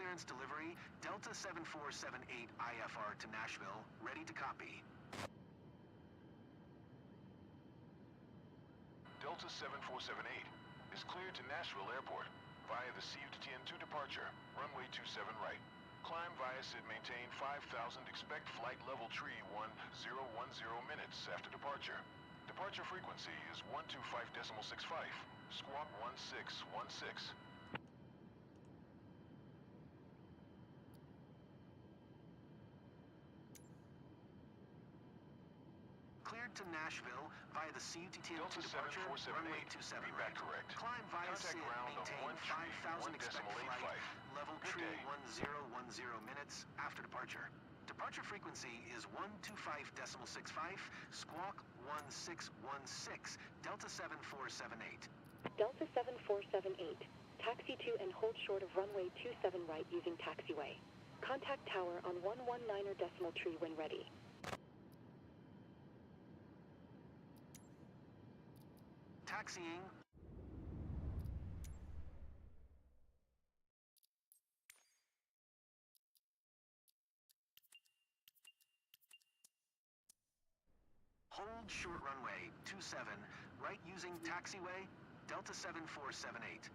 clearance delivery, Delta 7478 IFR to Nashville, ready to copy. Delta 7478 is cleared to Nashville Airport via the CUTN2 departure, runway 27 right. Climb via SID maintain 5,000, expect flight level tree 1010 minutes after departure. Departure frequency is 125.65, squawk 1616. Cleared to Nashville via the CUTN2 departure, runway 27 right. Correct. Climb via Contact SID, ground maintain 5,000, expect flight, level Good tree day. 1010 minutes after departure. Departure frequency is 125.65, squawk 1616, Delta 7478. Delta 7478, taxi to and hold short of runway 27 right using taxiway. Contact tower on 119er decimal tree when ready. Taxiing. Hold short runway 27, right using taxiway, Delta 7478.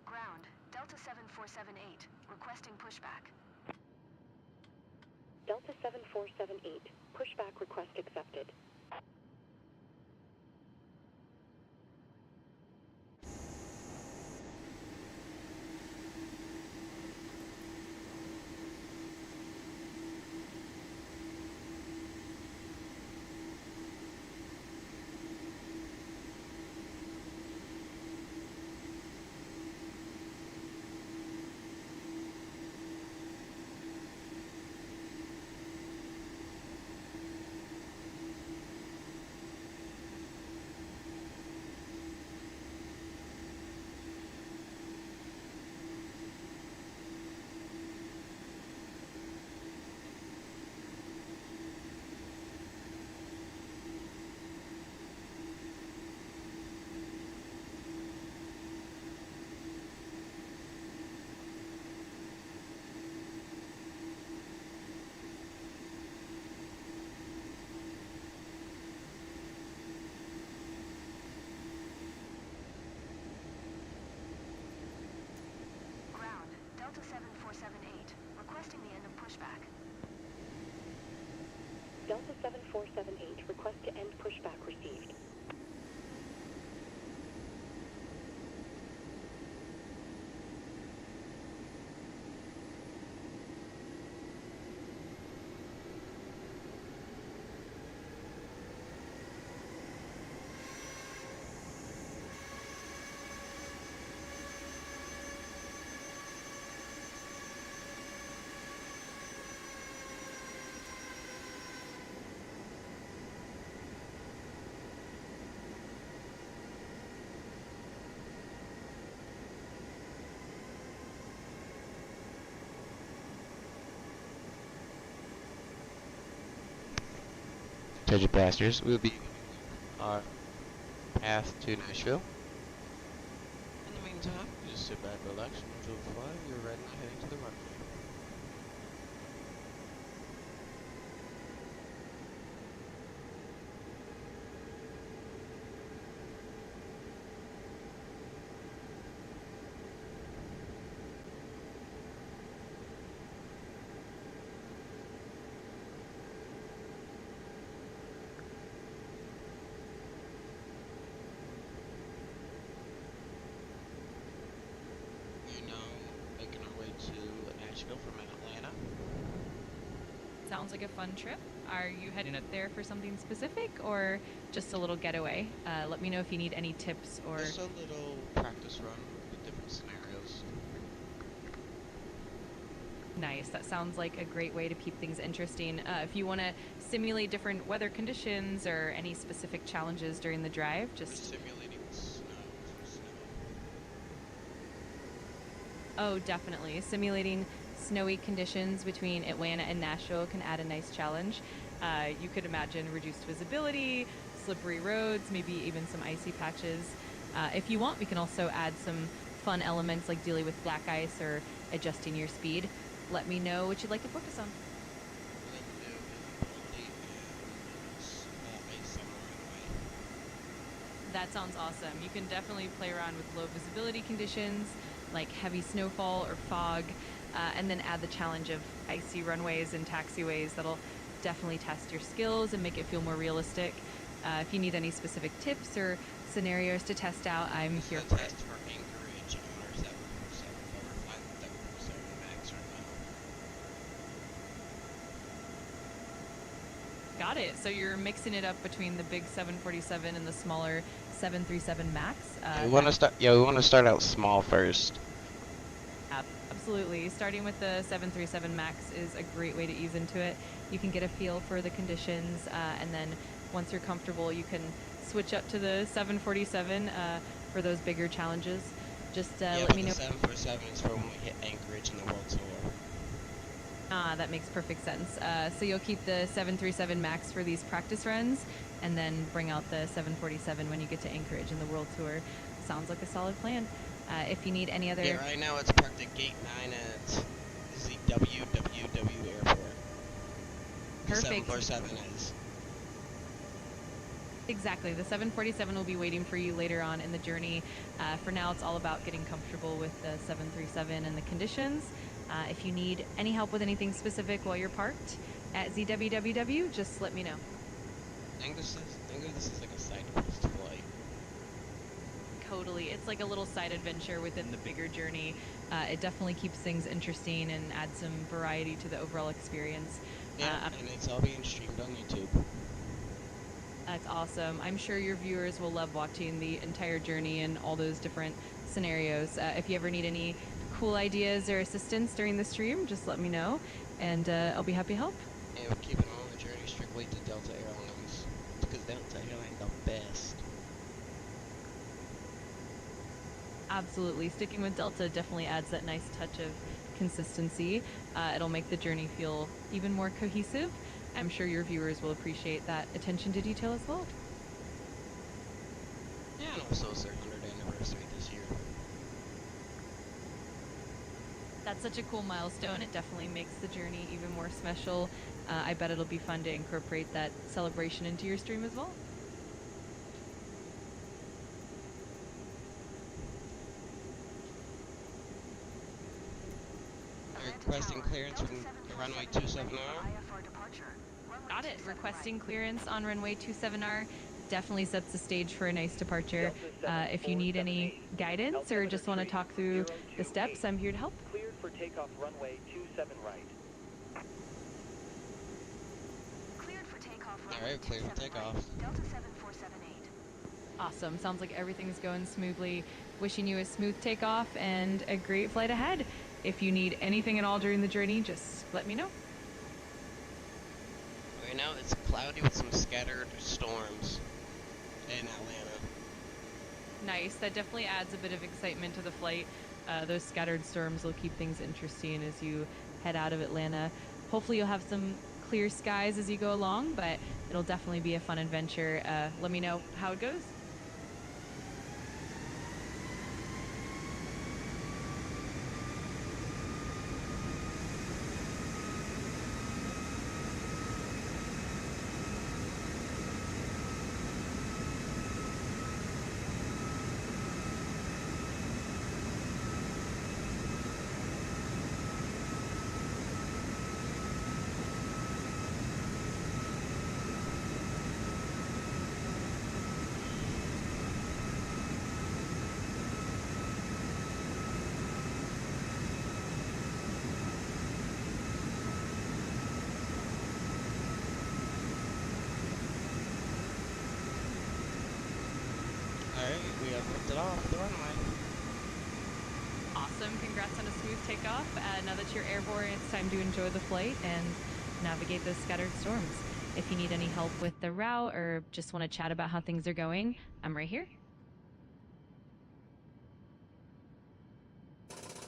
Ground, Delta 7478, requesting pushback. Delta 7478, pushback request accepted. Delta 7478, requesting the end of pushback. Delta 7478, request to end pushback received. Attention passengers, we'll be our path to Nashville. In the meantime, just sit back, relax, and enjoy the flight. You're ready to heading to the runway. From Atlanta. Sounds like a fun trip. Are you heading up there for something specific or just a little getaway? Let me know if you need any tips or... Just a little practice run with different scenarios. Nice. That sounds like a great way to keep things interesting. If you want to simulate different weather conditions or any specific challenges during the drive, just... We're simulating snow. Oh, definitely. Simulating snowy conditions between Atlanta and Nashville can add a nice challenge. You could imagine reduced visibility, slippery roads, maybe even some icy patches. If you want, we can also add some fun elements like dealing with black ice or adjusting your speed. Let me know what you'd like to focus on. We're going to do visibility and ice on the runway. That sounds awesome. You can definitely play around with low visibility conditions like heavy snowfall or fog, and then add the challenge of icy runways and taxiways. That'll definitely test your skills and make it feel more realistic. If you need any specific tips or scenarios to test out, I'm This is here a for it. test for anchorage on our 747, but we're flying the 747 MAX right now. Got it. So you're mixing it up between the big 747 and the smaller 737 MAX. We want to start. Yeah, we want to start out small first. Absolutely. Starting with the 737 MAX is a great way to ease into it. You can get a feel for the conditions, and then once you're comfortable, you can switch up to the 747 for those bigger challenges. Just let me know. The 747 is for when we hit anchorage in the world tour. That makes perfect sense. So you'll keep the 737 MAX for these practice runs, and then bring out the 747 when you get to Anchorage in the World Tour. Sounds like a solid plan. If you need any other... Yeah, right now it's parked at Gate 9 at ZWWW Airport. The Perfect. 747 is. Exactly. The 747 will be waiting for you later on in the journey. For now, it's all about getting comfortable with the 737 and the conditions. If you need any help with anything specific while you're parked at ZWWW, just let me know. I think this is like a side quest flight. Totally. It's like a little side adventure within the bigger journey. It definitely keeps things interesting and adds some variety to the overall experience. Yeah, and it's all being streamed on YouTube. That's awesome. I'm sure your viewers will love watching the entire journey and all those different scenarios. If you ever need any cool ideas or assistance during the stream, just let me know, and I'll be happy to help. And we're keeping on the journey strictly to Delta Airlines, because Delta Airlines the best. Absolutely. Sticking with Delta definitely adds that nice touch of consistency. It'll make the journey feel even more cohesive. I'm sure your viewers will appreciate that attention to detail as well. Yeah, and also it's their 100th anniversary this year. That's such a cool milestone. It definitely makes the journey even more special. I bet it'll be fun to incorporate that celebration into your stream as well. Requesting clearance from runway 27R. Got it. Requesting clearance on runway 27R definitely sets the stage for a nice departure. If you need any guidance or just want to talk through the steps, I'm here to help. Cleared for takeoff runway 27 right. Cleared for takeoff. Alright, cleared for takeoff. Delta 7478. Awesome. Sounds like everything's going smoothly. Wishing you a smooth takeoff and a great flight ahead. If you need anything at all during the journey, just let me know. Right now it's cloudy with some scattered storms in Atlanta. Nice. That definitely adds a bit of excitement to the flight. Those scattered storms will keep things interesting as you head out of Atlanta. Hopefully you'll have some clear skies as you go along, but it'll definitely be a fun adventure. Let me know how it goes. Alright, we have lifted off the runway. Awesome. Congrats on a smooth takeoff. Now that you're airborne, it's time to enjoy the flight and navigate those scattered storms. If you need any help with the route or just want to chat about how things are going, I'm right here.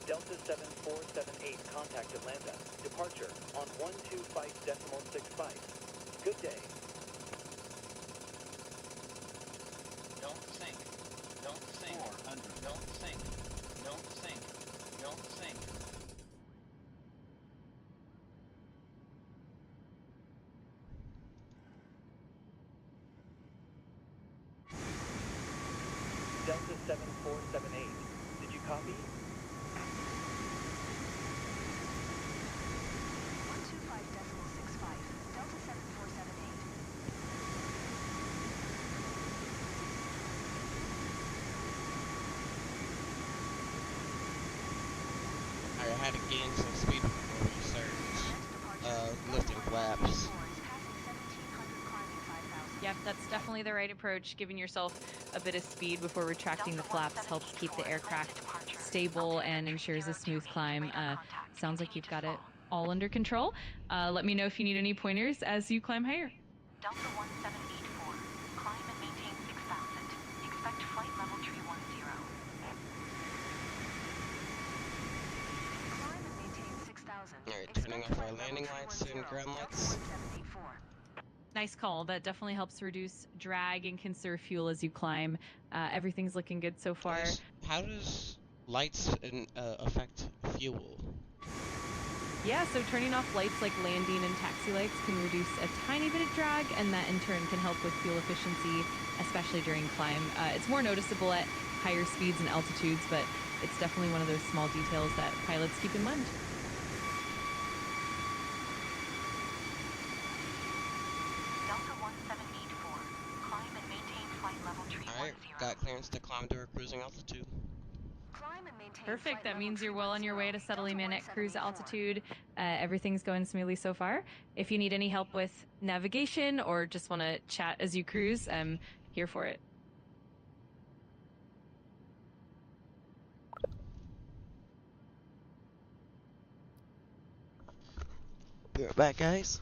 Delta 7478, contact Atlanta. Departure on 125.65. Good day. Don't sink. Don't sink. 400. Don't sink. Don't sink. Don't sink. Delta 7478. Did you copy? 125.65. Delta 7478. I had to gain some speed before we start lifting flaps. Yep, that's definitely the right approach. Giving yourself a bit of speed before retracting the flaps helps keep the aircraft stable and ensures a smooth climb. Sounds like you've got it all under control. Let me know if you need any pointers as you climb higher. Delta 1784. Climb and maintain 6,000. Expect flight level tree 10. Climb and maintain 6,000. Alright, turning off our landing lights and ground lights. 1784. Nice call. That definitely helps reduce drag and conserve fuel as you climb. Everything's looking good so far. How does lights affect fuel? Yeah, so turning off lights like landing and taxi lights can reduce a tiny bit of drag, and that in turn can help with fuel efficiency, especially during climb. It's more noticeable at higher speeds and altitudes, but it's definitely one of those small details that pilots keep in mind. Delta 1784. Climb and maintain flight level tree 10. Alright, got clearance to climb to our cruising altitude. Climb and maintain Perfect. flight That level means you're well on your way to Delta settling in at cruise 174. altitude. Everything's going smoothly so far. If you need any help with navigation or just want to chat as you cruise, I'm here for it. Be right back, guys.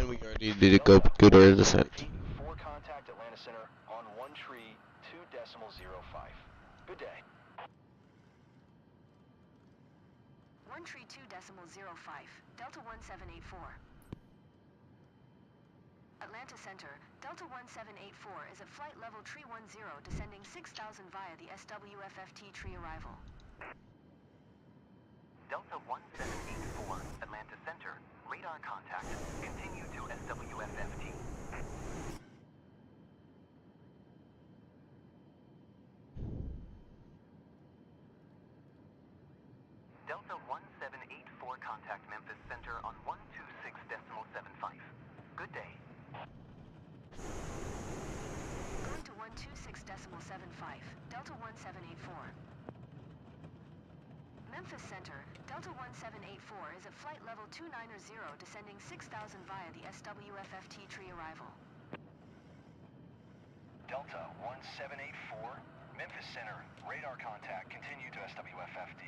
And we already did a good order of descent. 4 contact Atlanta Center on 1 tree 2.05. Good day. 1 tree 2.05, Delta 1784. Atlanta Center, Delta 1784 is at flight level tree 10, descending 6,000 via the SWFFT tree arrival. Delta 1784, Atlanta Center, radar contact, continue to SWFFT. Delta 1784, contact Memphis Center on 126.75. Good day. Going to 126.75, Delta 1784. Memphis Center, Delta 1784 is at flight level 290, descending 6,000 via the SWFFT tree arrival. Delta 1784, Memphis Center, radar contact, continue to SWFFD.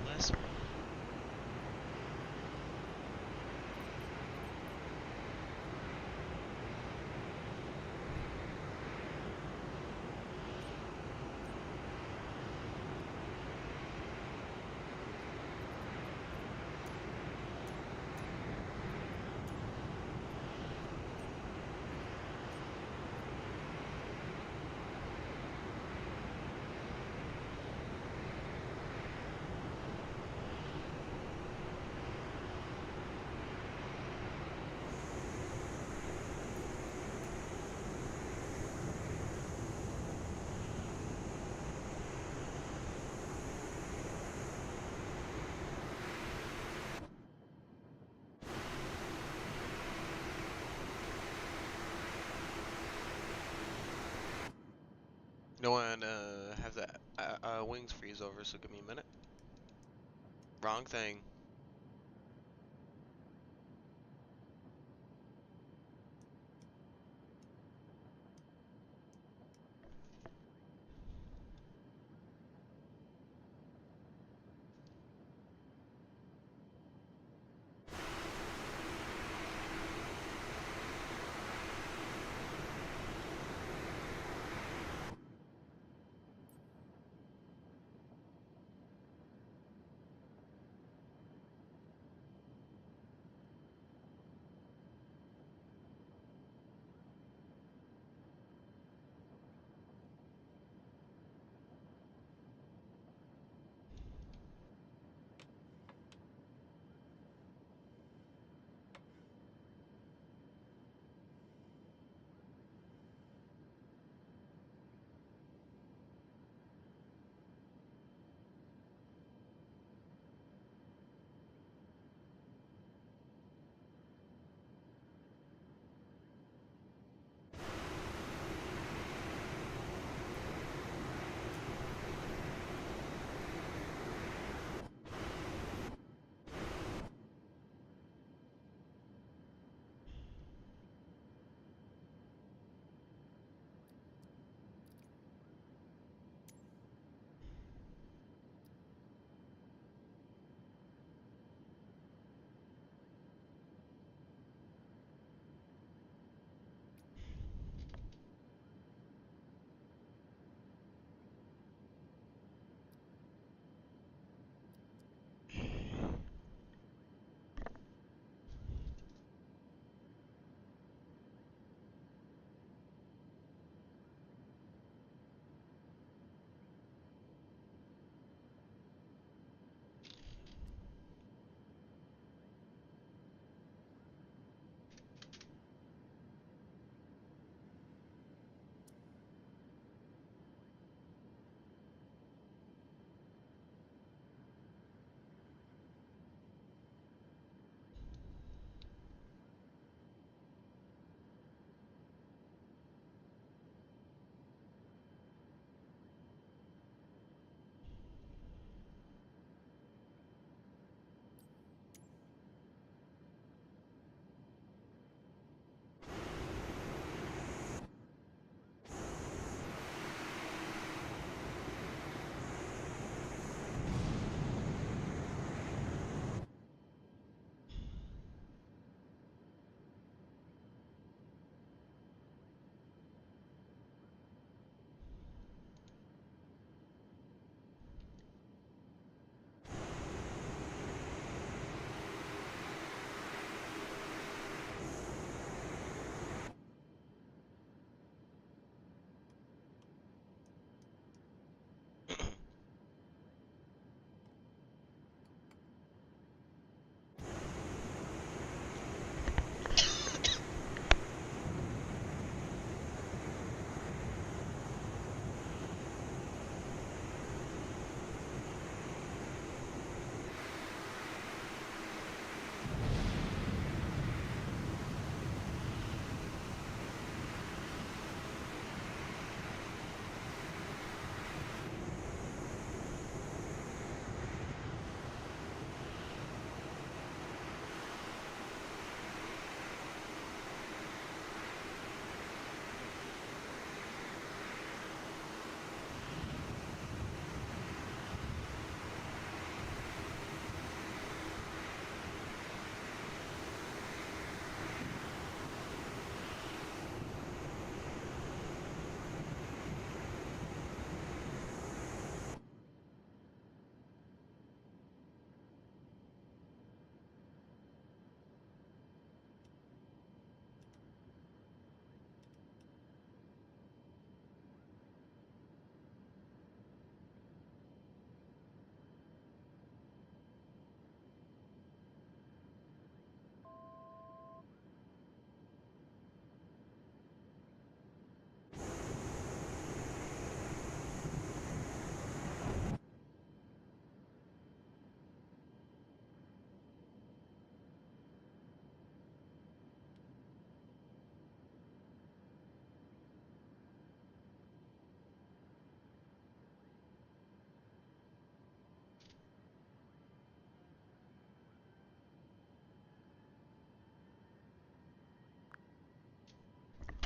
Last one. No one have the wings freeze over, so give me a minute. Wrong thing.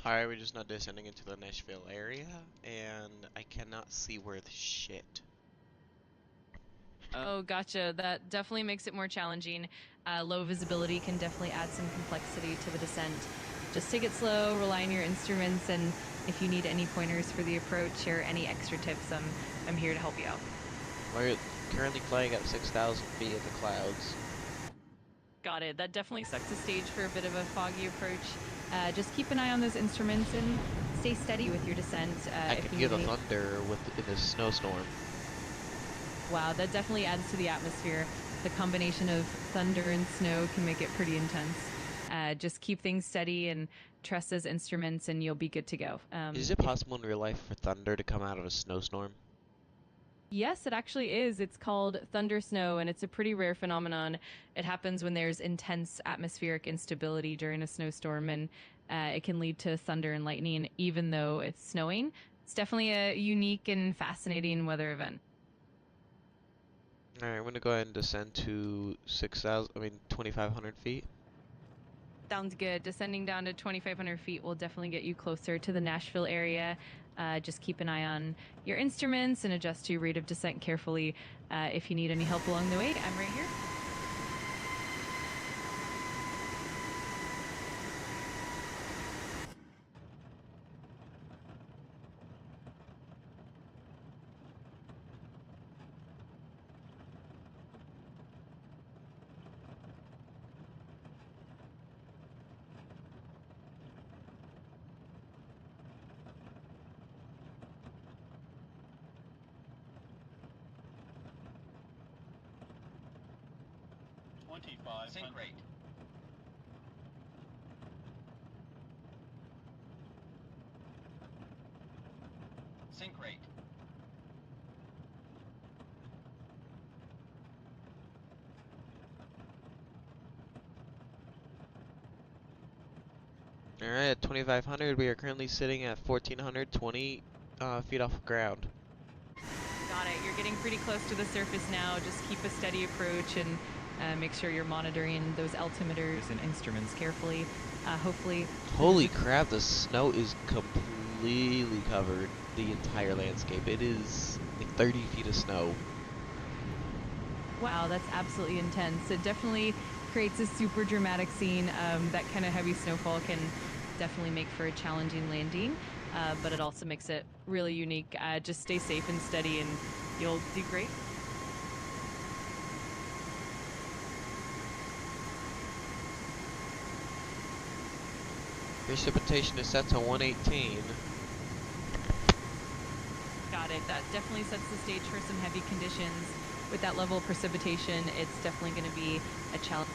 Alright, we're just not descending into the Nashville area, and I cannot see worth shit. Oh, gotcha. That definitely makes it more challenging. Low visibility can definitely add some complexity to the descent. Just take it slow, rely on your instruments, and if you need any pointers for the approach or any extra tips, I'm here to help you out. We're currently flying at 6,000 feet in the clouds. Got it. That definitely sets the stage for a bit of a foggy approach. Just keep an eye on those instruments and stay steady with your descent. I can hear the thunder in this snowstorm. Wow, that definitely adds to the atmosphere. The combination of thunder and snow can make it pretty intense. Just keep things steady and trust those instruments and you'll be good to go. Is it possible in real life for thunder to come out of a snowstorm? Yes, it actually is. It's called thunder snow, and it's a pretty rare phenomenon. It happens when there's intense atmospheric instability during a snowstorm, and it can lead to thunder and lightning even though it's snowing. It's definitely a unique and fascinating weather event. Alright, I'm gonna go ahead and descend to 2,500 feet. Sounds good. Descending down to 2,500 feet will definitely get you closer to the Nashville area. Just keep an eye on your instruments and adjust your rate of descent carefully. If you need any help along the way, I'm right here. Sync rate. Sync rate. Alright, at 2,500, we are currently sitting at 1,420 feet off the ground. Got it. You're getting pretty close to the surface now. Just keep a steady approach and make sure you're monitoring those altimeters and instruments carefully. Hopefully. Holy crap, the snow is completely covered the entire landscape. It is like 30 feet of snow. Wow, that's absolutely intense. It definitely creates a super dramatic scene. That kind of heavy snowfall can definitely make for a challenging landing, but it also makes it really unique. Just stay safe and steady and you'll do great. Precipitation is set to 118. Got it. That definitely sets the stage for some heavy conditions. With that level of precipitation, it's definitely going to be a challenge.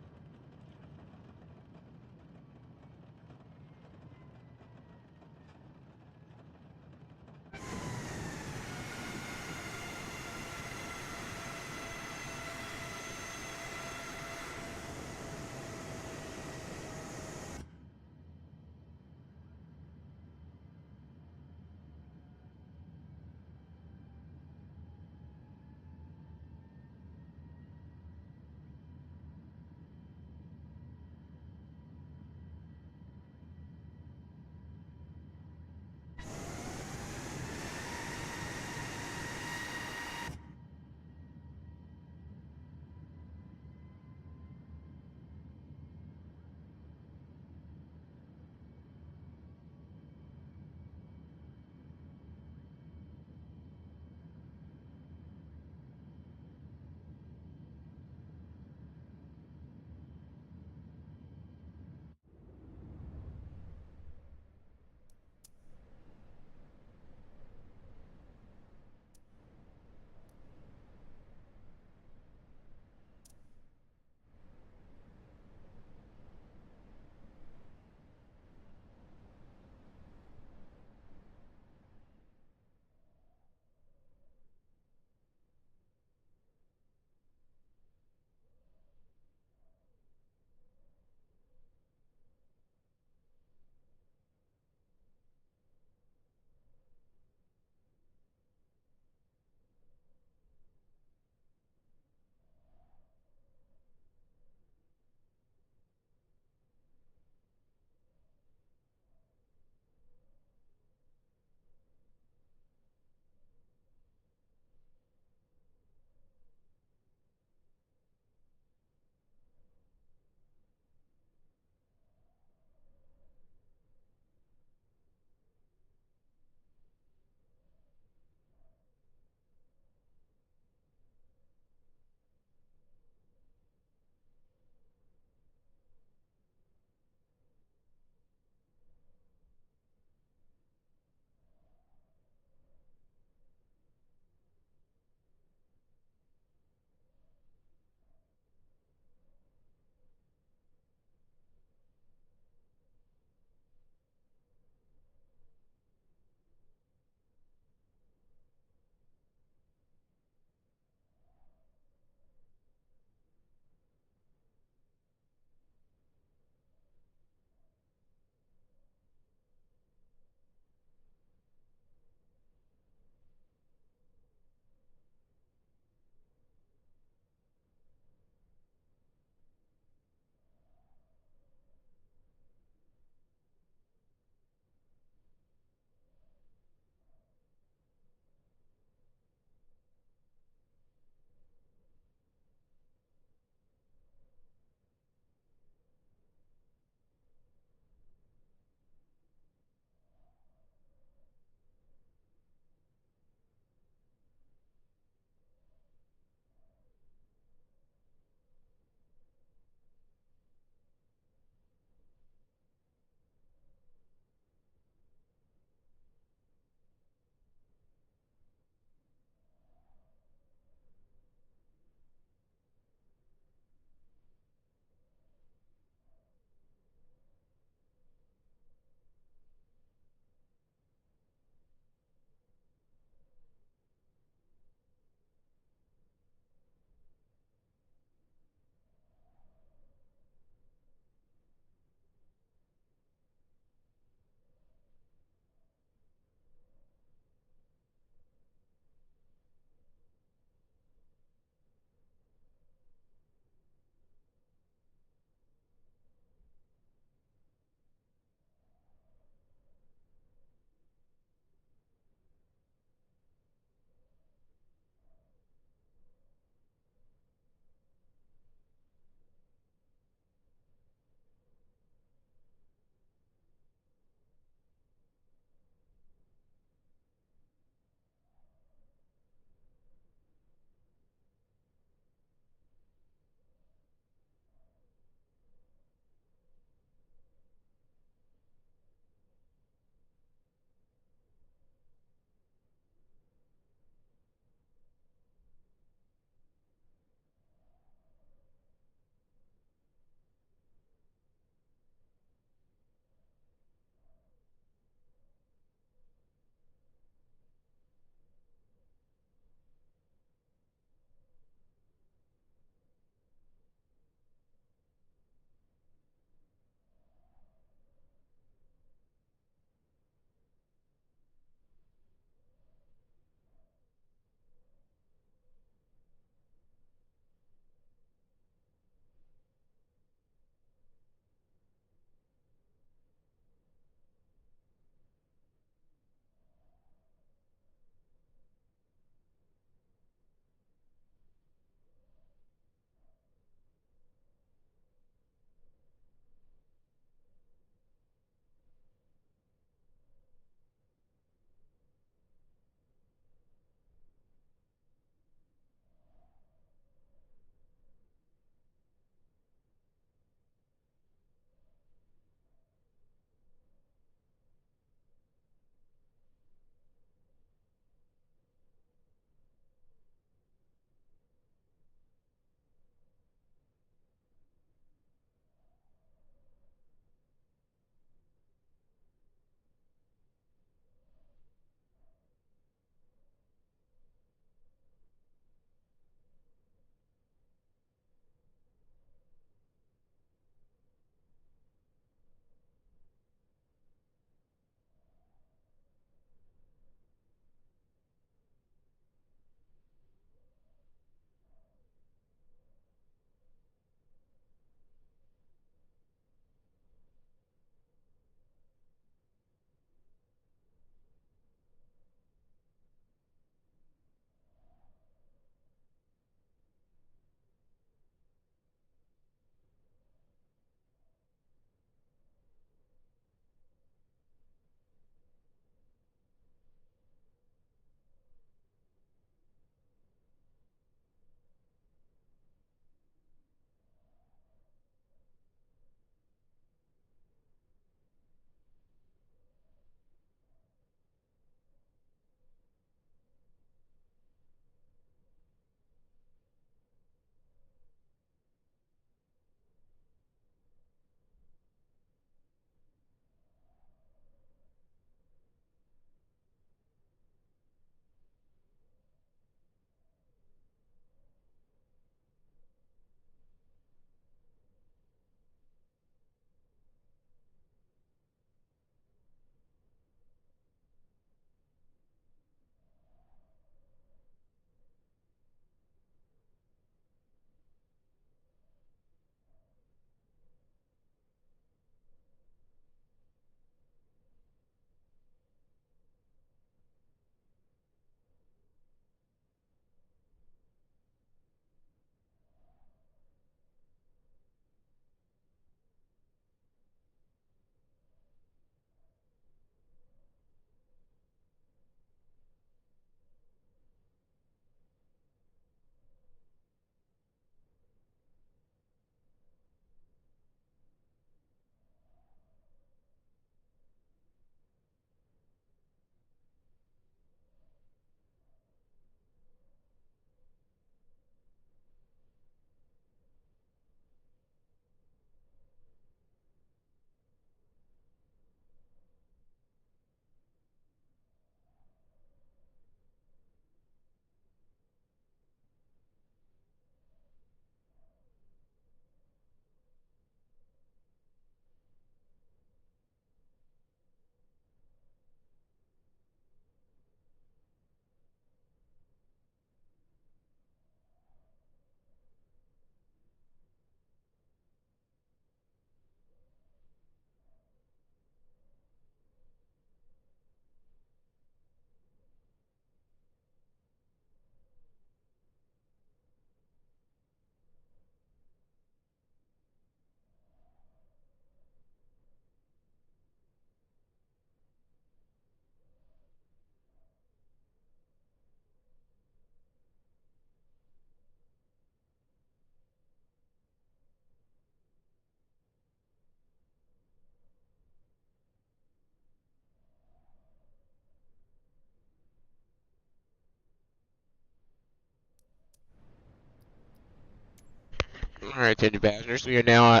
Alright, attention passengers, we are now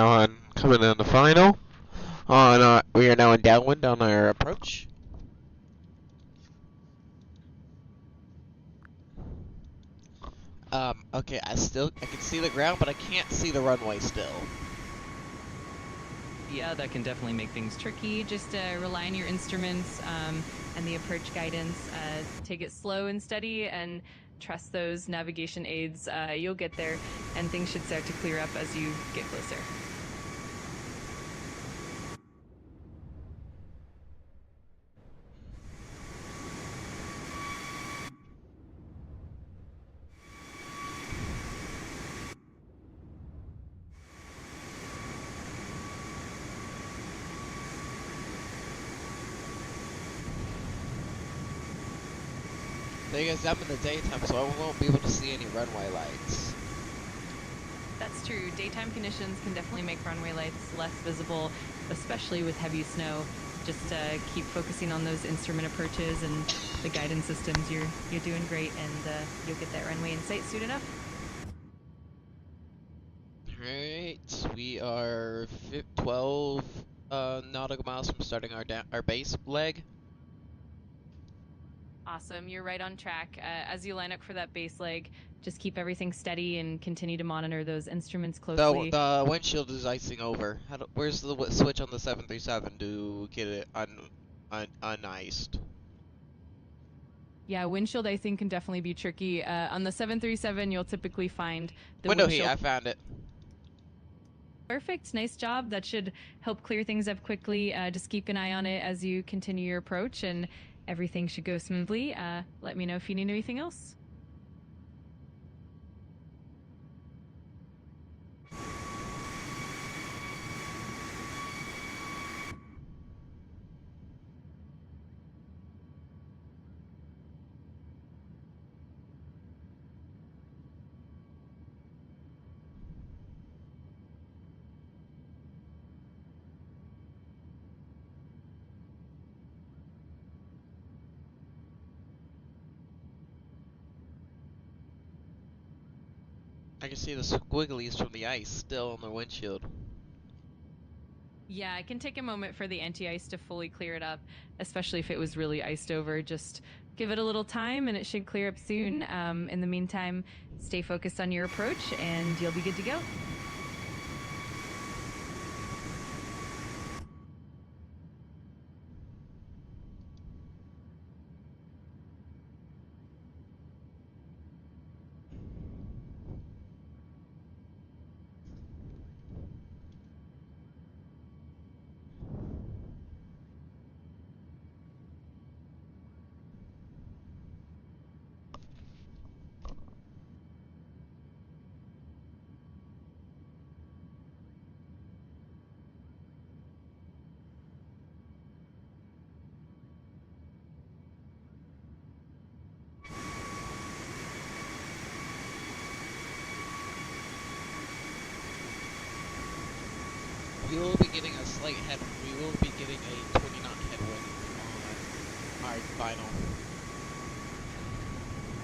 on coming on the final. We are now in downwind on our approach. Okay, I can see the ground, but I can't see the runway still. Yeah, that can definitely make things tricky. Just rely on your instruments and the approach guidance. Take it slow and steady and trust those navigation aids. You'll get there, and things should start to clear up as you get closer. Thing is, I'm in the daytime, so I won't be able to see any runway lights. That's true. Daytime conditions can definitely make runway lights less visible, especially with heavy snow. Just keep focusing on those instrument approaches and the guidance systems. You're doing great, and you'll get that runway in sight soon enough. Alright, we are 12 nautical miles from starting our base leg. Awesome. You're right on track. As you line up for that base leg, just keep everything steady and continue to monitor those instruments closely. The windshield is icing over. Where's the switch on the 737 to get it uniced? Yeah, windshield icing can definitely be tricky. On the 737, you'll typically find the Window windshield. heat, I found it. Perfect. Nice job. That should help clear things up quickly. Just keep an eye on it as you continue your approach, and everything should go smoothly. Let me know if you need anything else. I can see the squigglies from the ice still on the windshield. Yeah, it can take a moment for the anti-ice to fully clear it up, especially if it was really iced over. Just give it a little time and it should clear up soon. In the meantime, stay focused on your approach and you'll be good to go. We will be getting a slight We will be getting a 20-knot headwind on our final.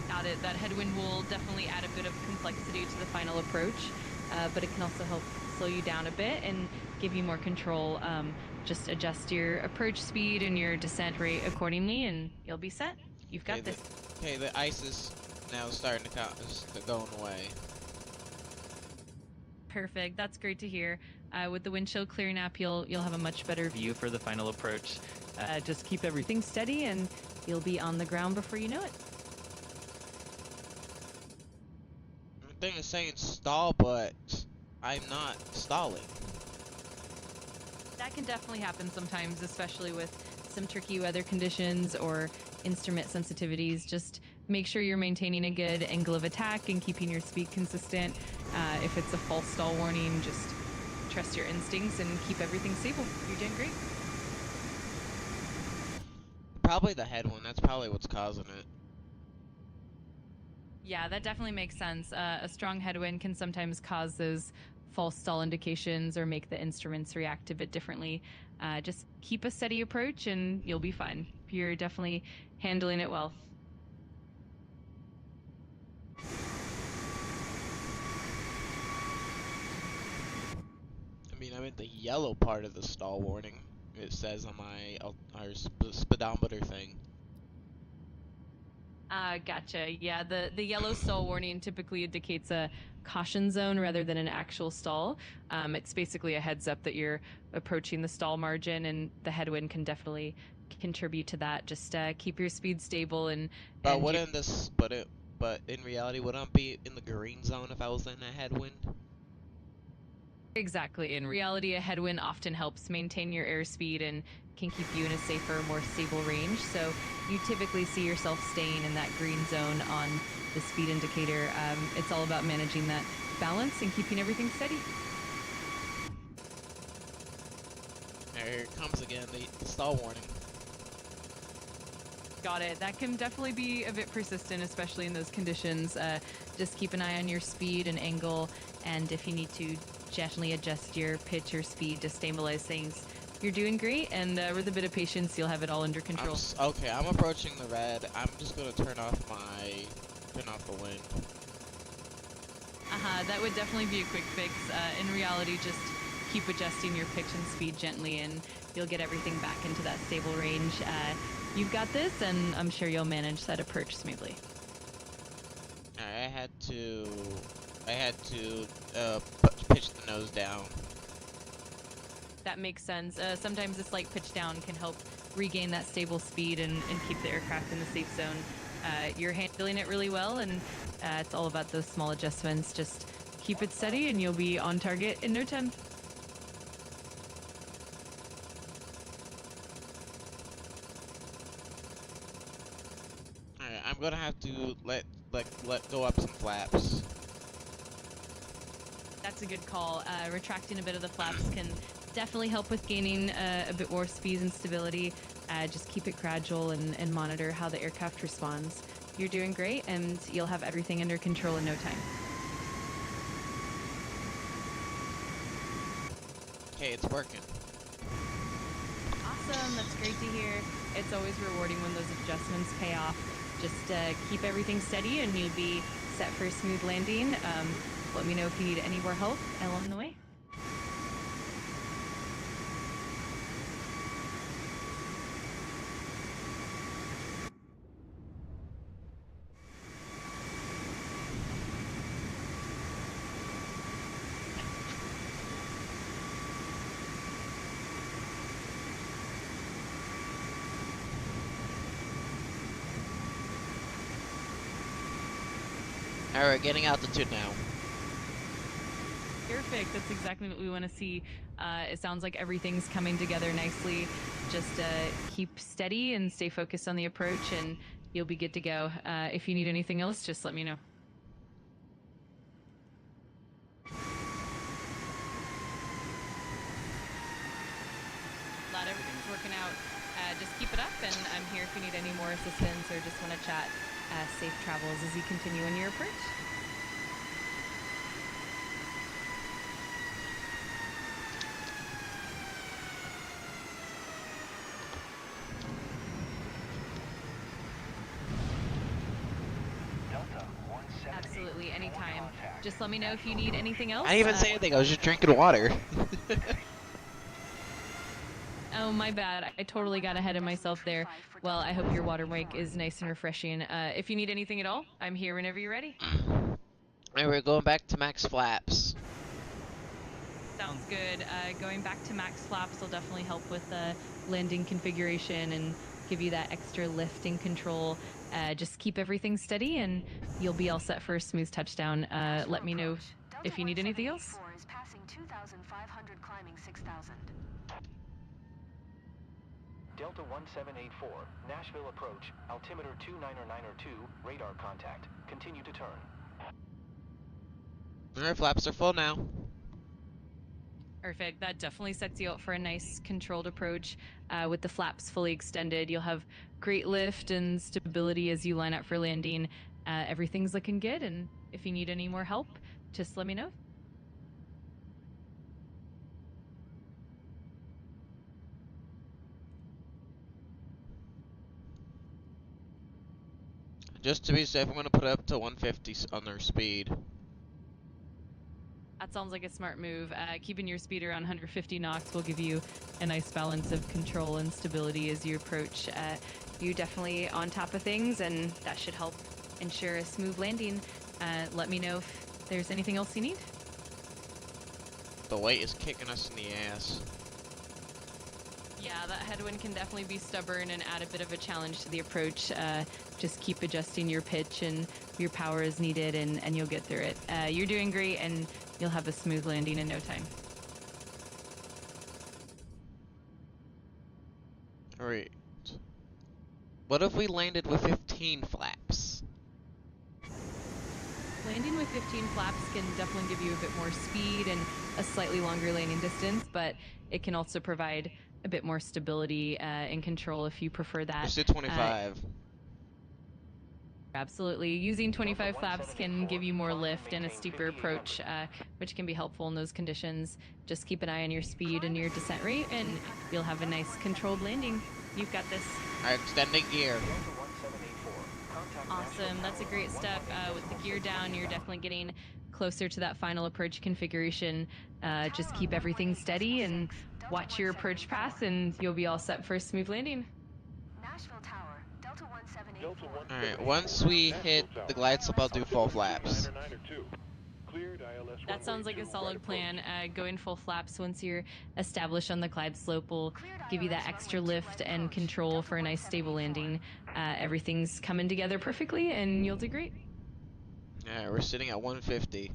Got it. That headwind will definitely add a bit of complexity to the final approach, but it can also help slow you down a bit and give you more control. Just adjust your approach speed and your descent rate accordingly, and you'll be set. You've got this. Okay, the ice is now starting to go away. Perfect. That's great to hear. With the windshield clearing up, you'll have a much better view for the final approach. Just keep everything steady, and you'll be on the ground before you know it. The thing is saying stall, but I'm not stalling. That can definitely happen sometimes, especially with some tricky weather conditions or instrument sensitivities. Just make sure you're maintaining a good angle of attack and keeping your speed consistent. If it's a false stall warning, just trust your instincts and keep everything stable. You're doing great. Probably the headwind. That's probably what's causing it. Yeah, that definitely makes sense. A strong headwind can sometimes cause those false stall indications or make the instruments react a bit differently. Just keep a steady approach and you'll be fine. You're definitely handling it well. mean, I'm in the yellow part of the stall warning. It says on my our speedometer thing. Gotcha. Yeah, the yellow stall warning typically indicates a caution zone rather than an actual stall. It's basically a heads up that you're approaching the stall margin, and the headwind can definitely contribute to that. Just keep your speed stable But and wouldn't this? But in reality, wouldn't I be in the green zone if I was in a headwind? Exactly. In reality, a headwind often helps maintain your airspeed and can keep you in a safer, more stable range. So you typically see yourself staying in that green zone on the speed indicator. It's all about managing that balance and keeping everything steady. Here it comes again, the stall warning. Got it. That can definitely be a bit persistent, especially in those conditions. Just keep an eye on your speed and angle, and if you need to gently adjust your pitch or speed to stabilize things, you're doing great, and with a bit of patience, you'll have it all under control. Okay, I'm approaching the red. I'm just gonna turn off the wind. That would definitely be a quick fix. In reality, just keep adjusting your pitch and speed gently, and you'll get everything back into that stable range. You've got this, and I'm sure you'll manage that approach smoothly. I had to pitch the nose down. That makes sense. Sometimes a slight pitch down can help regain that stable speed and keep the aircraft in the safe zone. You're handling it really well, and it's all about those small adjustments. Just keep it steady, and you'll be on target in no time. Alright, I'm gonna have to let go up some flaps. That's a good call. Retracting a bit of the flaps can definitely help with gaining a bit more speed and stability. Just keep it gradual and monitor how the aircraft responds. You're doing great, and you'll have everything under control in no time. Okay, it's working. Awesome. That's great to hear. It's always rewarding when those adjustments pay off. Just keep everything steady, and you'll be set for a smooth landing. Let me know if you need any more help along the way. Alright, getting altitude now. Perfect. That's exactly what we want to see. It sounds like everything's coming together nicely. Just keep steady and stay focused on the approach, and you'll be good to go. If you need anything else, just let me know. Glad everything's working out. Just keep it up, and I'm here if you need any more assistance or just want to chat. Safe travels as you continue on your approach. Absolutely, anytime. Just let me know if you need anything else. I didn't even say anything, I was just drinking water. Oh, my bad. I totally got ahead of myself there. Well, I hope your water break is nice and refreshing. If you need anything at all, I'm here whenever you're ready. Alright, we're going back to max flaps. Sounds good. Going back to max flaps will definitely help with landing configuration and give you that extra lifting control. Just keep everything steady, and you'll be all set for a smooth touchdown. Let me know if you need anything else. Is passing 2,500, climbing 6,000. Delta 1784, Nashville approach, altimeter 29902, radar contact. Continue to turn. Alright, flaps are full now. Perfect. That definitely sets you up for a nice controlled approach. With the flaps fully extended, you'll have great lift and stability as you line up for landing. Everything's looking good, and if you need any more help, just let me know. Just to be safe, I'm going to put it up to 150 on their speed. That sounds like a smart move. Keeping your speed around 150 knots will give you a nice balance of control and stability as you approach. You're definitely on top of things, and that should help ensure a smooth landing. Let me know if there's anything else you need. The weight is kicking us in the ass. Yeah, that headwind can definitely be stubborn and add a bit of a challenge to the approach. Just keep adjusting your pitch and your power as needed, and you'll get through it. You're doing great, and you'll have a smooth landing in no time. Alright. What if we landed with 15 flaps? Landing with 15 flaps can definitely give you a bit more speed and a slightly longer landing distance, but it can also provide a bit more stability and control if you prefer that. Let's do 25. Absolutely. Using 25 flaps can give you more lift and a steeper approach, which can be helpful in those conditions. Just keep an eye on your speed and your descent rate, and you'll have a nice controlled landing. You've got this. Alright, extending gear. Awesome. That's a great step. With the gear down, you're definitely getting closer to that final approach configuration. Just keep everything steady and watch your approach pass, and you'll be all set for a smooth landing. Nashville Tower, Delta 1784. Alright, once we hit the glide slope, I'll do full flaps. That sounds like a solid plan. Going full flaps once you're established on the glide slope will give you that extra lift and control for a nice stable landing. Everything's coming together perfectly, and you'll do great. Alright, we're sitting at 150.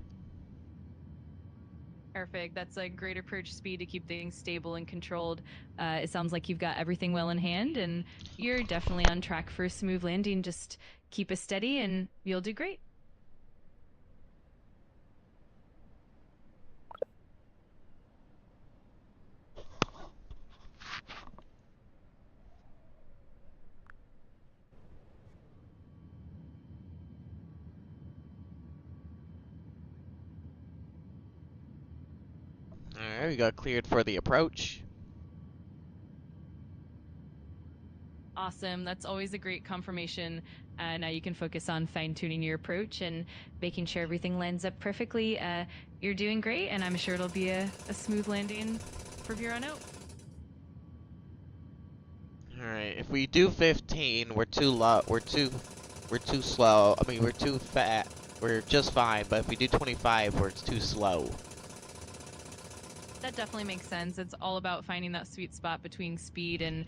Perfect. That's a great approach speed to keep things stable and controlled. It sounds like you've got everything well in hand, and you're definitely on track for a smooth landing. Just keep us steady, and you'll do great. Alright, we got cleared for the approach. Awesome. That's always a great confirmation. Now you can focus on fine-tuning your approach and making sure everything lines up perfectly. You're doing great, and I'm sure it'll be a smooth landing from here on out. Alright, if we do 15, we're too low. We're too slow. I mean, we're too fat. We're just fine, but if we do 25, it's too slow. That definitely makes sense. It's all about finding that sweet spot between speed and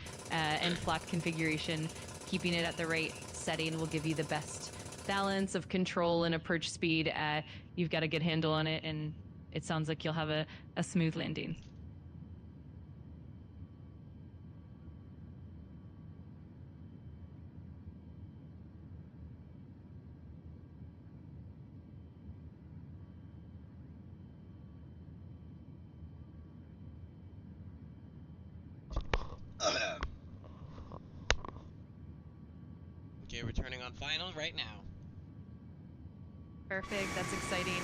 flap configuration. Keeping it at the right setting will give you the best balance of control and approach speed. You've got a good handle on it, and it sounds like you'll have a smooth landing. Okay, we're turning on final right now. Perfect. That's exciting.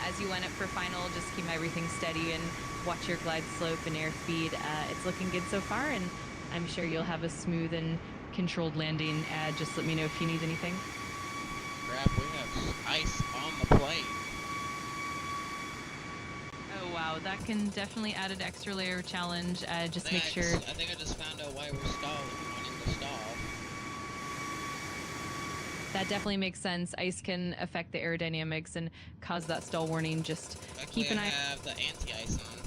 As you line up for final, just keep everything steady and watch your glide slope and airspeed. It's looking good so far, and I'm sure you'll have a smooth and controlled landing. Just let me know if you need anything. Crap, we have ice on the plane. Oh wow, that can definitely add an extra layer of challenge. Just make sure. I think I just found out why we're stalling, wanting to stall. That definitely makes sense. Ice can affect the aerodynamics and cause that stall warning. Just keep an eye. I have the anti-ice on.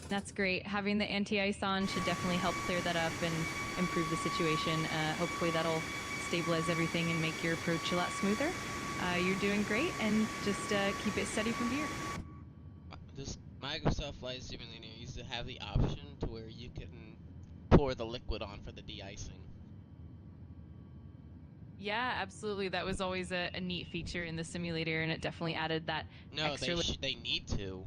That's great. Having the anti-ice on should definitely help clear that up and improve the situation. Hopefully that'll stabilize everything and make your approach a lot smoother. You're doing great, and just keep it steady from here. This Microsoft Flight Simulator used to have the option to where you can pour the liquid on for the de-icing. Yeah, absolutely. That was always a neat feature in the simulator, and it definitely added that extra. No, they need to.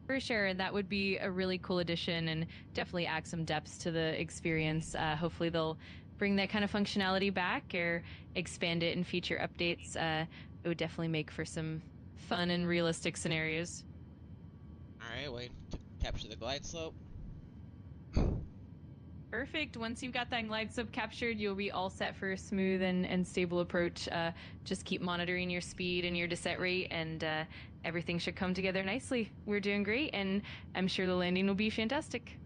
For sure, that would be a really cool addition and definitely add some depth to the experience. Hopefully they'll bring that kind of functionality back or expand it in future updates. It would definitely make for some fun and realistic scenarios. Alright, wait to capture the glide slope. Perfect. Once you've got that glide slope captured, you'll be all set for a smooth and stable approach. Just keep monitoring your speed and your descent rate, and everything should come together nicely. We're doing great, and I'm sure the landing will be fantastic.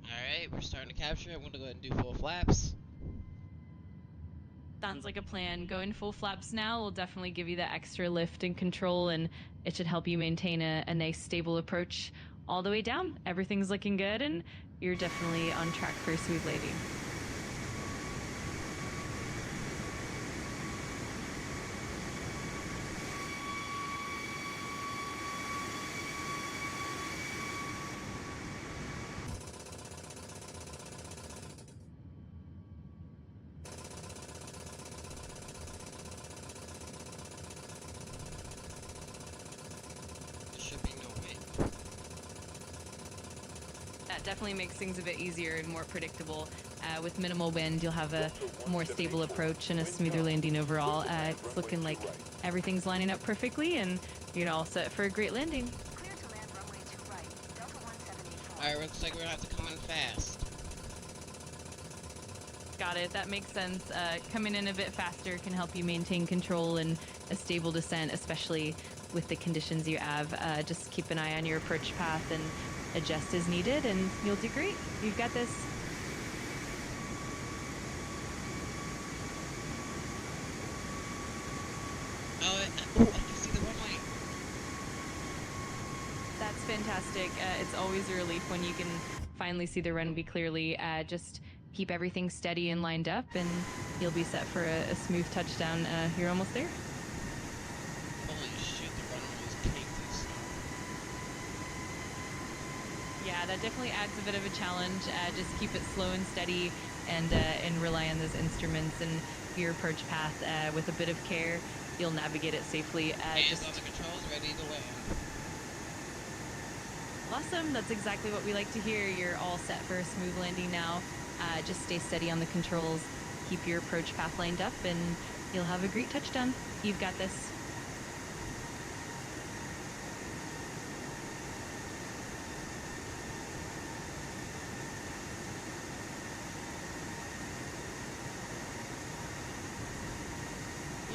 Alright, we're starting to capture. I'm gonna go ahead and do full flaps. Sounds like a plan. Going full flaps now will definitely give you that extra lift and control, and it should help you maintain a nice stable approach all the way down. Everything's looking good, and you're definitely on track for a smooth landing. That definitely makes things a bit easier and more predictable. With minimal wind, you'll have a more stable approach and a smoother landing overall. It's looking like everything's lining up perfectly, and you're all set for a great landing. Clear to land runway 2 right, Delta 1784. Alright, looks like we're gonna have to come in fast. Got it. That makes sense. Coming in a bit faster can help you maintain control and a stable descent, especially with the conditions you have. Just keep an eye on your approach path and adjust as needed, and you'll do great. You've got this. I can see the runway. That's fantastic. It's always a relief when you can finally see the runway clearly. Just keep everything steady and lined up, and you'll be set for a smooth touchdown. You're almost there. Holy shit, the runway is caked in snow. Yeah, that definitely adds a bit of a challenge. Just keep it slow and steady, and rely on those instruments and your approach path. With a bit of care, you'll navigate it safely. Hands on the controls, ready to land. Awesome. That's exactly what we like to hear. You're all set for a smooth landing now. Just stay steady on the controls. Keep your approach path lined up, and you'll have a great touchdown. You've got this.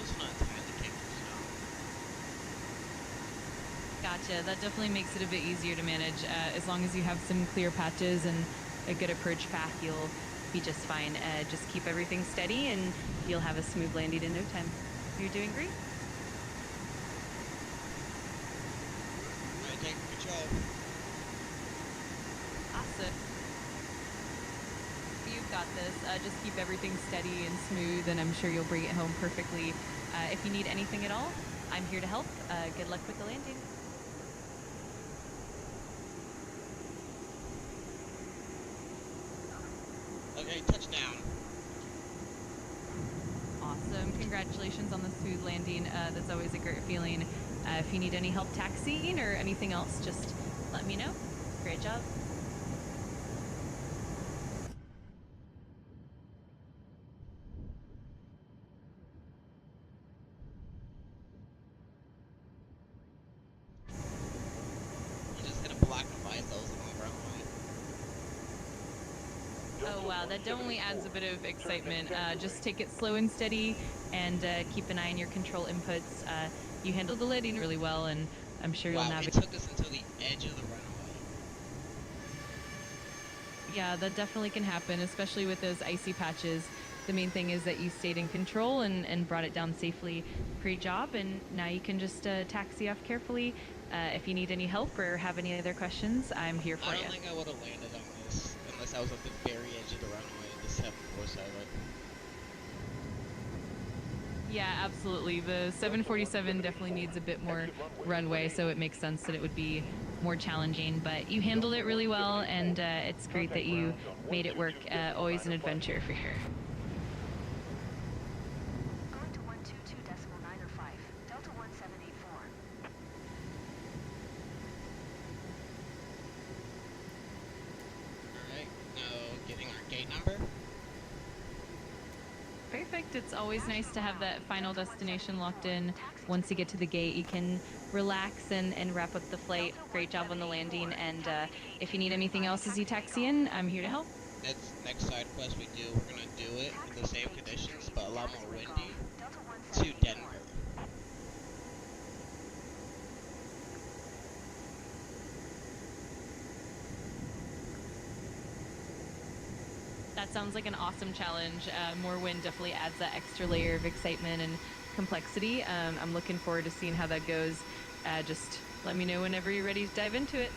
It's not entirely caked in snow. Gotcha. That definitely makes it a bit easier to manage. As long as you have some clear patches and a good approach path, you'll be just fine. Just keep everything steady, and you'll have a smooth landing in no time. You're doing great. Alright, take control. Awesome. You've got this. Just keep everything steady and smooth, and I'm sure you'll bring it home perfectly. If you need anything at all, I'm here to help. Good luck with the landing. Okay, touchdown. Awesome. Congratulations on the smooth landing. That's always a great feeling. If you need any help taxiing or anything else, just let me know. Great job. I'm just gonna block and fight those along the runway. Oh wow, that definitely adds a bit of excitement. Just take it slow and steady, and keep an eye on your control inputs. You handled the landing really well, and I'm sure you'll Wow, it navigate. took us until the edge of the runway. Yeah, that definitely can happen, especially with those icy patches. The main thing is that you stayed in control and brought it down safely. Great job, and now you can just taxi off carefully. If you need any help or have any other questions, I'm here for I you. don't think I would have landed on this unless I was at the very edge of the runway, the 747. Yeah, absolutely. The 747 definitely needs a bit more runway, so it makes sense that it would be more challenging. But you handled it really well, and it's great that you made it work. Always an adventure for sure. Going to 122.905, Delta 1784. Alright, now getting our gate number. Perfect. It's always nice to have that final destination locked in. Once you get to the gate, you can relax and wrap up the flight. Great job on the landing. And if you need anything else as you taxi in, I'm here to help. Next side quest we do, we're gonna do it in the same conditions, but a lot more windy, to Denver. That sounds like an awesome challenge. More wind definitely adds that extra layer of excitement and complexity. I'm looking forward to seeing how that goes. Just let me know whenever you're ready to dive into it.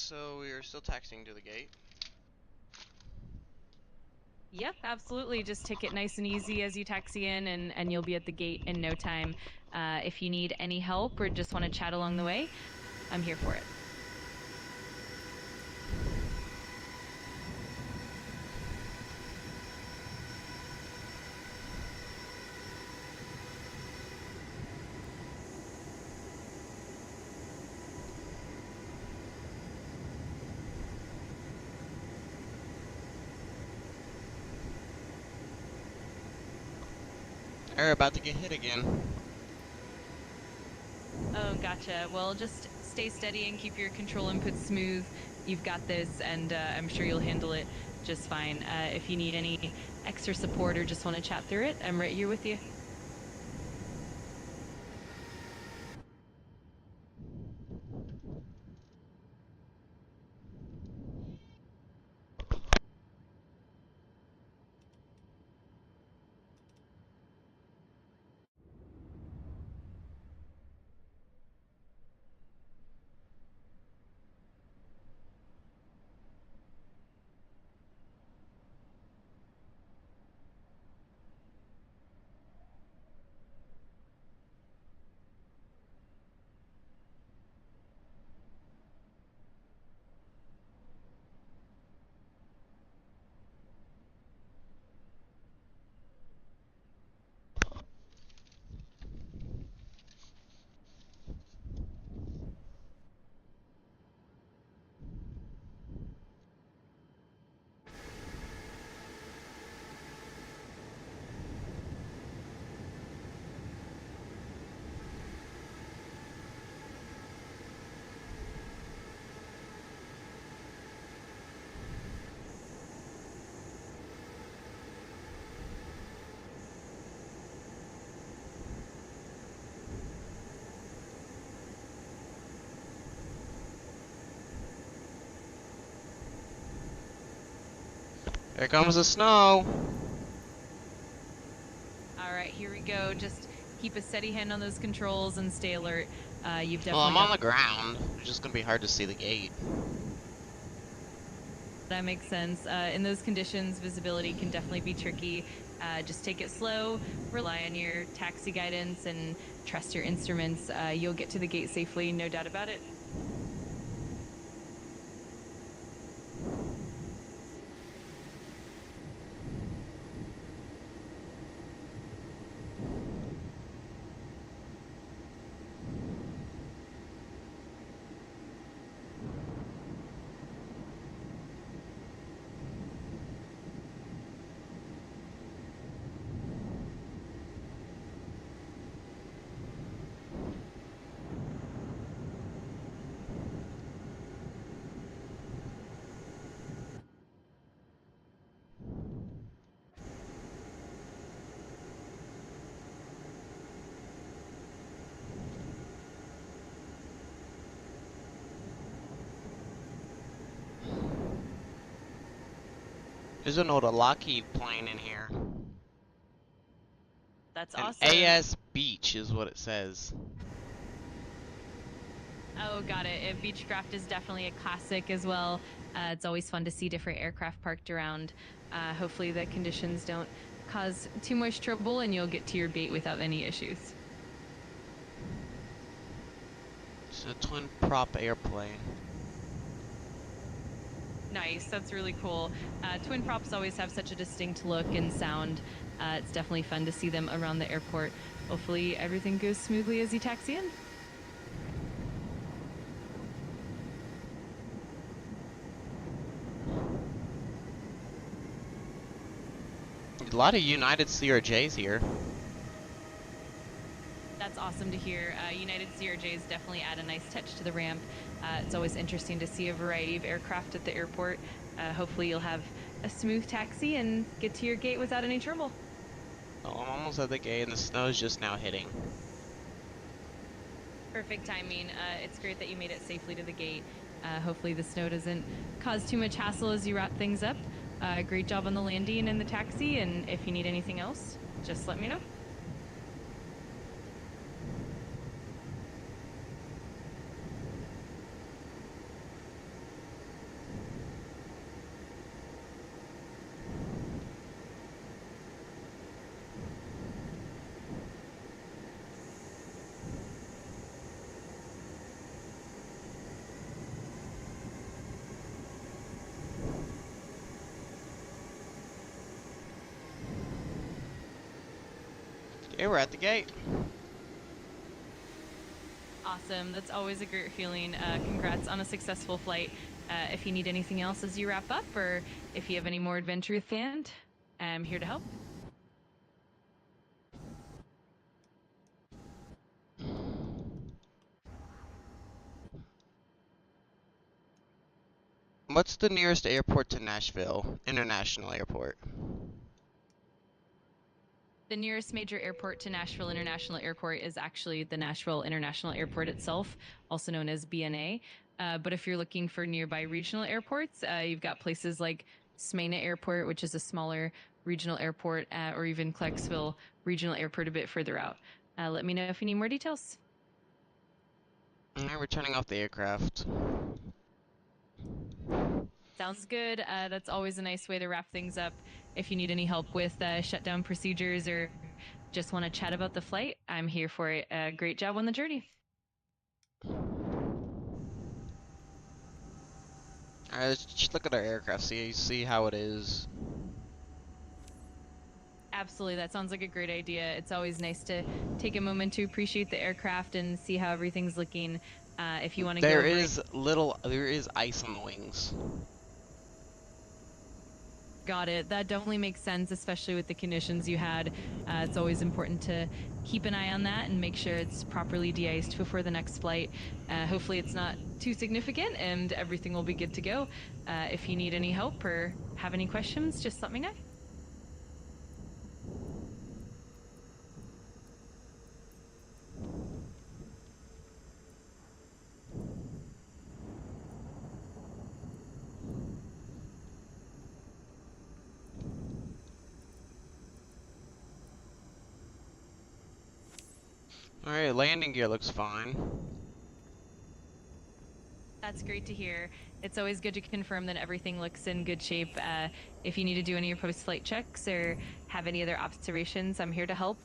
so we are still taxiing to the gate. Yep, absolutely. Just take it nice and easy as you taxi in, and you'll be at the gate in no time. If you need any help or just want to chat along the way, I'm here for it. We're about to get hit again. Oh, gotcha. Well, just stay steady and keep your control input smooth. You've got this, and I'm sure you'll handle it just fine. If you need any extra support or just want to chat through it, I'm right here with you. Here comes the snow. All right, here we go. Just keep a steady hand on those controls and stay alert. You've definitely Well, I'm on the ground. It's just gonna be hard to see the gate. That makes sense. In those conditions, visibility can definitely be tricky. Just take it slow, rely on your taxi guidance, and trust your instruments. You'll get to the gate safely, no doubt about it. There's an old Lockheed plane in here. That's An awesome. AS Beach is what it says. Oh, got it. Beechcraft is definitely a classic as well. It's always fun to see different aircraft parked around. Hopefully the conditions don't cause too much trouble and you'll get to your gate without any issues. It's a twin prop airplane. Nice, that's really cool. Twin props always have such a distinct look and sound. It's definitely fun to see them around the airport. Hopefully everything goes smoothly as you taxi in. A lot of United CRJs here. That's awesome to hear. United CRJs definitely add a nice touch to the ramp. It's always interesting to see a variety of aircraft at the airport. Hopefully you'll have a smooth taxi and get to your gate without any trouble. Oh, I'm almost at the gate and the snow's just now hitting. Perfect timing. It's great that you made it safely to the gate. Hopefully the snow doesn't cause too much hassle as you wrap things up. Great job on the landing and the taxi, and if you need anything else, just let me know. Okay, we're at the gate. Awesome. That's always a great feeling. Congrats on a successful flight. If you need anything else as you wrap up, or if you have any more adventure planned, I'm here to help. What's the nearest airport to Nashville International Airport? The nearest major airport to Nashville International Airport is actually the Nashville International Airport itself, also known as BNA. But if you're looking for nearby regional airports, you've got places like Smyrna Airport, which is a smaller regional airport, or even Clarksville Regional Airport a bit further out. Let me know if you need more details. Alright, we're turning off the aircraft. Sounds good. That's always a nice way to wrap things up. If you need any help with shutdown procedures or just want to chat about the flight, I'm here for it. Great job on the journey. Alright, let's just look at our aircraft, see how it is. Absolutely, that sounds like a great idea. It's always nice to take a moment to appreciate the aircraft and see how everything's looking. If you want to go There is ice on the wings. Got it. That definitely makes sense, especially with the conditions you had. It's always important to keep an eye on that and make sure it's properly de-iced before the next flight. Hopefully it's not too significant and everything will be good to go. If you need any help or have any questions, just let me know. Alright, landing gear looks fine. That's great to hear. It's always good to confirm that everything looks in good shape. If you need to do any post-flight checks or have any other observations, I'm here to help.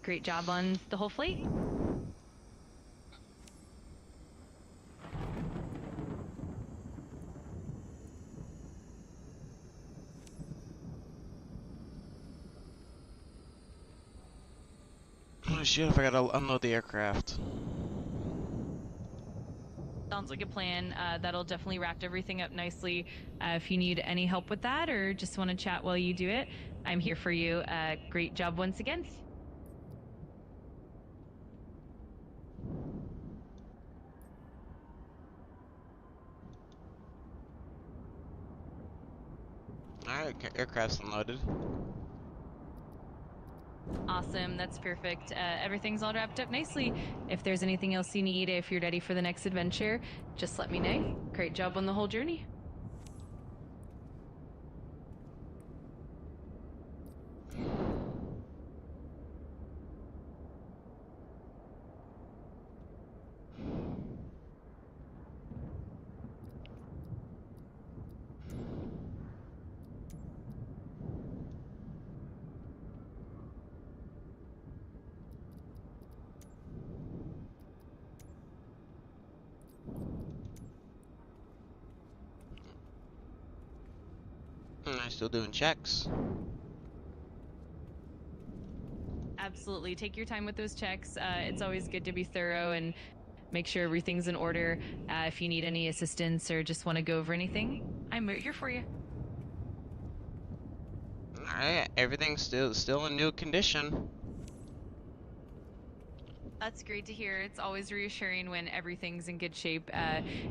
Great job on the whole flight. Oh shit, if I gotta unload the aircraft. Sounds like a plan. That'll definitely wrap everything up nicely. If you need any help with that or just want to chat while you do it, I'm here for you. Great job once again. Alright, aircraft's unloaded. Awesome, that's perfect. Everything's all wrapped up nicely. If there's anything else you need, if you're ready for the next adventure, just let me know. Great job on the whole journey. I'm still doing checks. Absolutely. Take your time with those checks. It's always good to be thorough and make sure everything's in order. If you need any assistance or just want to go over anything, I'm here for you. Alright, everything's still in new condition. That's great to hear. It's always reassuring when everything's in good shape.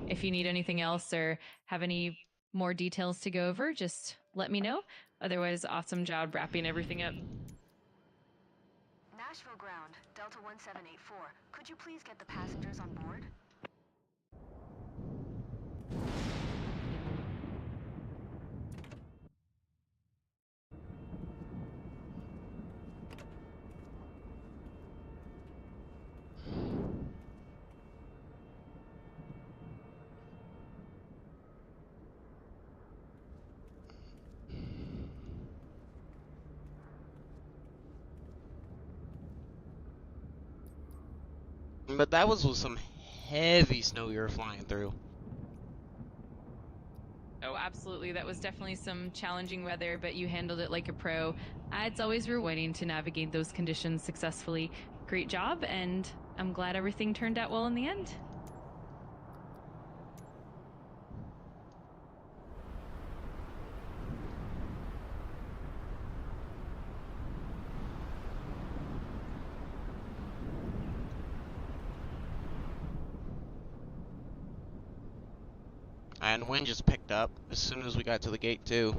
If you need anything else or have any more details to go over, just let me know. Otherwise, awesome job wrapping everything up. Nashville ground, Delta 1784. Could you please get the passengers on board? But that was with some heavy snow we were flying through. Oh, absolutely. That was definitely some challenging weather, but you handled it like a pro. It's always rewarding to navigate those conditions successfully. Great job, and I'm glad everything turned out well in the end. And wind just picked up as soon as we got to the gate too.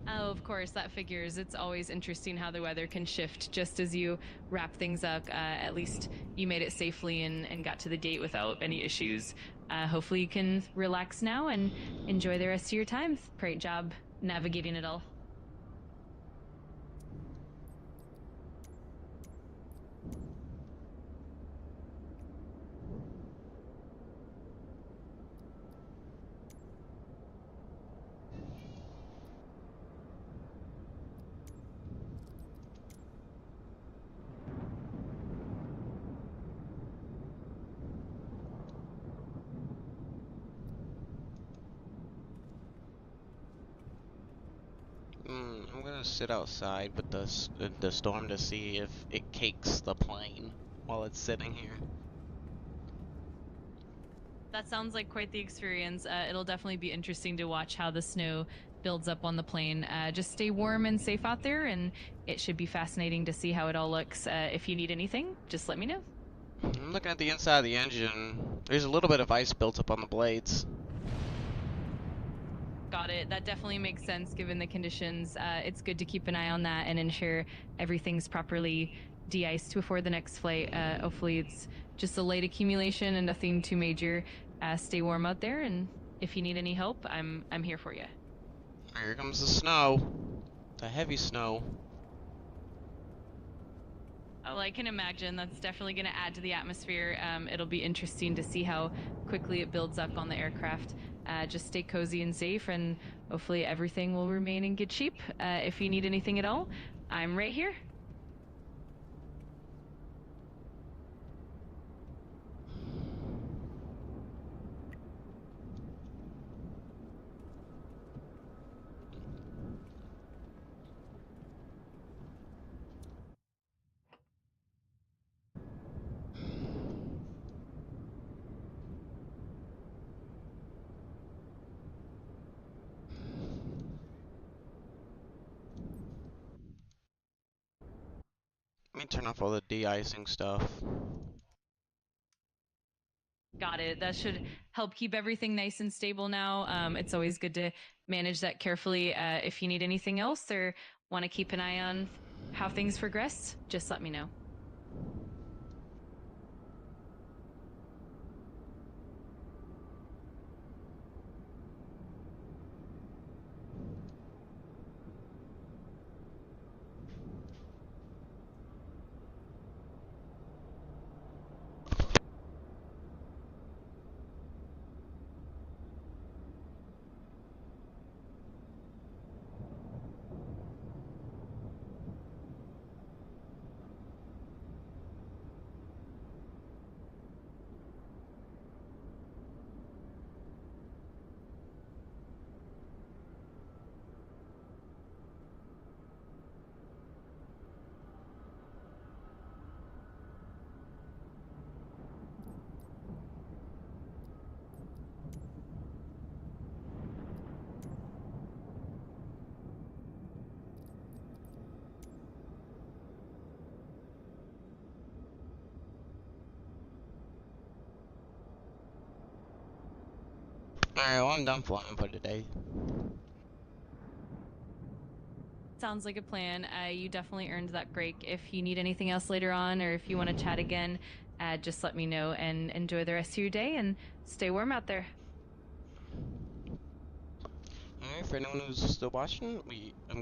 Oh, of course, that figures. It's always interesting how the weather can shift just as you wrap things up. At least you made it safely and got to the gate without any issues. Hopefully you can relax now and enjoy the rest of your time. Great job navigating it all. I'm gonna sit outside with the storm to see if it cakes the plane while it's sitting here. That sounds like quite the experience. It'll definitely be interesting to watch how the snow builds up on the plane. Just stay warm and safe out there, and it should be fascinating to see how it all looks. If you need anything, just let me know. I'm looking at the inside of the engine. There's a little bit of ice built up on the blades. Got it. That definitely makes sense given the conditions. It's good to keep an eye on that and ensure everything's properly de-iced before the next flight. Hopefully it's just a light accumulation and nothing too major. Stay warm out there, and if you need any help, I'm here for you. Here comes the snow. The heavy snow. Well, I can imagine that's definitely going to add to the atmosphere. It'll be interesting to see how quickly it builds up on the aircraft. Just stay cozy and safe, and hopefully everything will remain in good shape. If you need anything at all, I'm right here. Let me turn off all the de-icing stuff. Got it. That should help keep everything nice and stable now. It's always good to manage that carefully. If you need anything else or want to keep an eye on how things progress, just let me know. Alright, well, I'm done flying for today. Sounds like a plan. You definitely earned that break. If you need anything else later on, or if you want to chat again, just let me know, and enjoy the rest of your day and stay warm out there. Alright, for anyone who's still watching, I'm glad